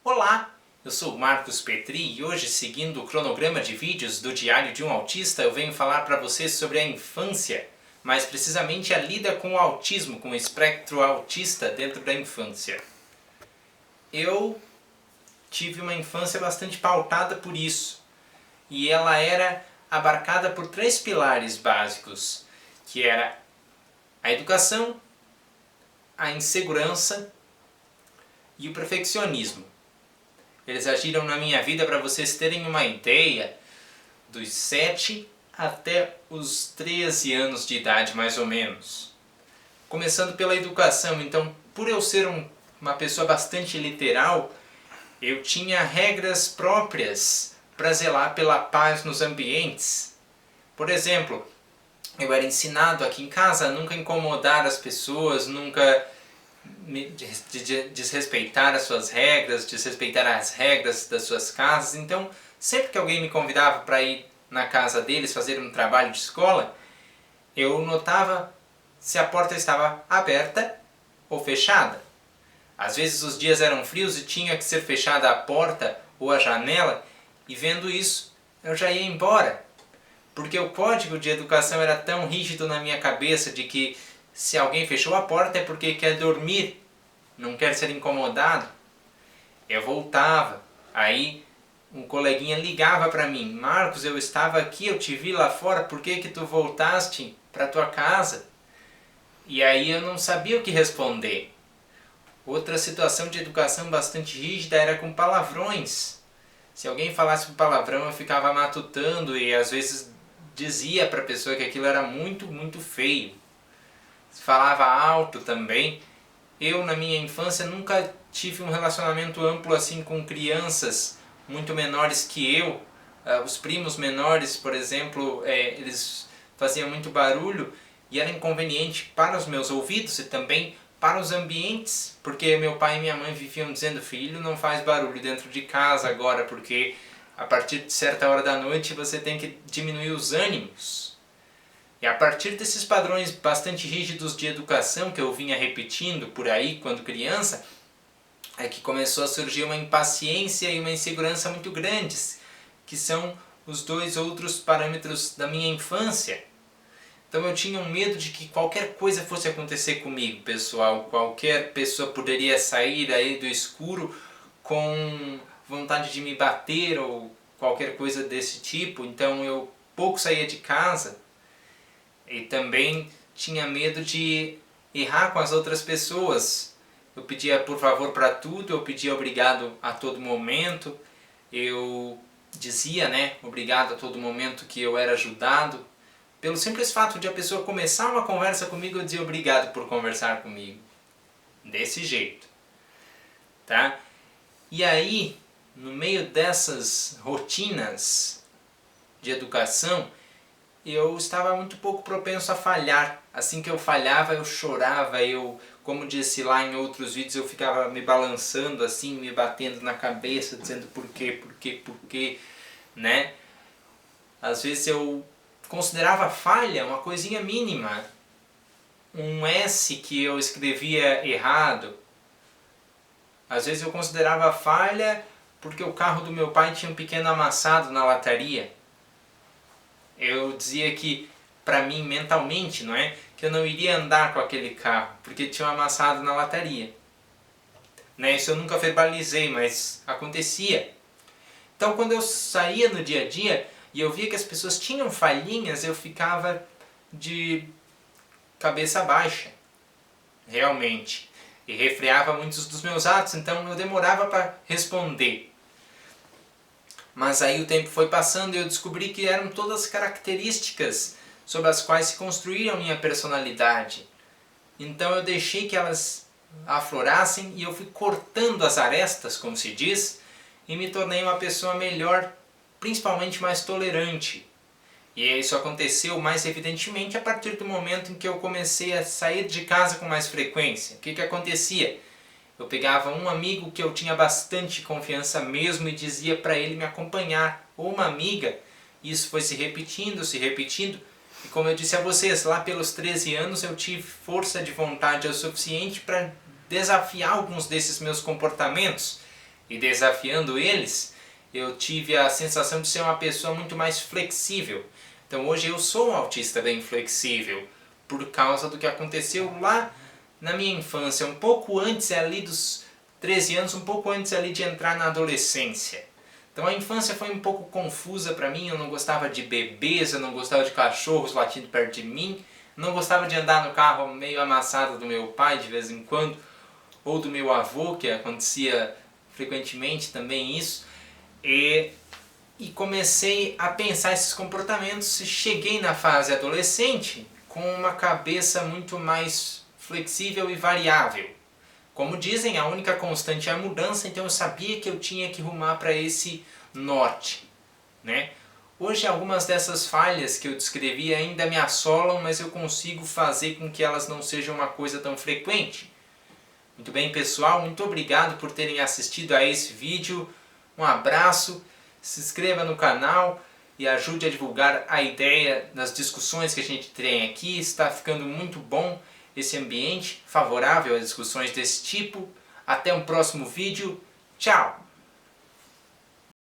Olá, eu sou o Marcos Petri e hoje, seguindo o cronograma de vídeos do Diário de um Autista, eu venho falar para vocês sobre a infância, mais precisamente a lida com o autismo, com o espectro autista dentro da infância. Eu tive uma infância bastante pautada por isso, e ela era abarcada por 3 pilares básicos, que era a educação, a insegurança e o perfeccionismo. Eles agiram na minha vida, para vocês terem uma ideia, dos 7 até os 13 anos de idade, mais ou menos. Começando pela educação, então, por eu ser uma pessoa bastante literal, eu tinha regras próprias para zelar pela paz nos ambientes. Por exemplo, eu era ensinado aqui em casa a nunca incomodar as pessoas, nunca desrespeitar as suas regras, desrespeitar as regras das suas casas. Então, sempre que alguém me convidava para ir na casa deles fazer um trabalho de escola, eu notava se a porta estava aberta ou fechada. Às vezes os dias eram frios e tinha que ser fechada a porta ou a janela, e vendo isso, eu já ia embora. Porque o código de educação era tão rígido na minha cabeça de que se alguém fechou a porta é porque quer dormir, não quer ser incomodado. Eu voltava, aí um coleguinha ligava para mim: Marcos, eu estava aqui, eu te vi lá fora, por que tu voltaste para tua casa? E aí eu não sabia o que responder. Outra situação de educação bastante rígida era com palavrões. Se alguém falasse um palavrão, eu ficava matutando e às vezes dizia para a pessoa que aquilo era muito, muito feio. Falava alto também. Eu, na minha infância, nunca tive um relacionamento amplo assim com crianças muito menores que eu. Os primos menores, por exemplo, eles faziam muito barulho e era inconveniente para os meus ouvidos e também para os ambientes, porque meu pai e minha mãe viviam dizendo: filho, não faz barulho dentro de casa agora, porque a partir de certa hora da noite você tem que diminuir os ânimos. E a partir desses padrões bastante rígidos de educação que eu vinha repetindo por aí quando criança, é que começou a surgir uma impaciência e uma insegurança muito grandes, que são os 2 outros parâmetros da minha infância. Então eu tinha um medo de que qualquer coisa fosse acontecer comigo, pessoal. Qualquer pessoa poderia sair aí do escuro com vontade de me bater ou qualquer coisa desse tipo. Então eu pouco saía de casa. E também tinha medo de errar com as outras pessoas. Eu pedia por favor para tudo, eu pedia obrigado a todo momento. Eu dizia, obrigado a todo momento que eu era ajudado. Pelo simples fato de a pessoa começar uma conversa comigo, eu dizia obrigado por conversar comigo. Desse jeito. Tá? E aí, no meio dessas rotinas de educação, eu estava muito pouco propenso a falhar. Assim que eu falhava, eu chorava, como disse lá em outros vídeos, eu ficava me balançando assim, me batendo na cabeça, dizendo por quê, né? Às vezes eu considerava falha uma coisinha mínima. Um S que eu escrevia errado. Às vezes eu considerava falha porque o carro do meu pai tinha um pequeno amassado na lataria. Eu dizia que, para mim, mentalmente, que eu não iria andar com aquele carro, porque tinha um amassado na lataria. Isso eu nunca verbalizei, mas acontecia. Então, quando eu saía no dia a dia e eu via que as pessoas tinham falhinhas, eu ficava de cabeça baixa, realmente. E refreava muitos dos meus atos, então eu demorava para responder. Mas aí o tempo foi passando e eu descobri que eram todas características sobre as quais se construíram minha personalidade. Então eu deixei que elas aflorassem e eu fui cortando as arestas, como se diz, e me tornei uma pessoa melhor, principalmente mais tolerante. E isso aconteceu mais evidentemente a partir do momento em que eu comecei a sair de casa com mais frequência. O que acontecia? Eu pegava um amigo que eu tinha bastante confiança mesmo e dizia para ele me acompanhar, ou uma amiga. Isso foi se repetindo, e como eu disse a vocês, lá pelos 13 anos eu tive força de vontade o suficiente para desafiar alguns desses meus comportamentos. e desafiando eles, eu tive a sensação de ser uma pessoa muito mais flexível. Então hoje eu sou um autista bem flexível, por causa do que aconteceu lá na minha infância, um pouco antes ali dos 13 anos, um pouco antes ali de entrar na adolescência. Então a infância foi um pouco confusa para mim, eu não gostava de bebês, eu não gostava de cachorros latindo perto de mim, não gostava de andar no carro meio amassado do meu pai de vez em quando, ou do meu avô, que acontecia frequentemente também isso, e comecei a pensar esses comportamentos e cheguei na fase adolescente com uma cabeça muito mais flexível e variável. Como dizem, a única constante é a mudança, então eu sabia que eu tinha que rumar para esse norte, né? Hoje algumas dessas falhas que eu descrevi ainda me assolam, mas eu consigo fazer com que elas não sejam uma coisa tão frequente. Muito bem, pessoal, muito obrigado por terem assistido a esse vídeo. Um abraço, se inscreva no canal e ajude a divulgar a ideia das discussões que a gente tem aqui. Está ficando muito bom esse ambiente favorável a discussões desse tipo. Até um próximo vídeo. Tchau!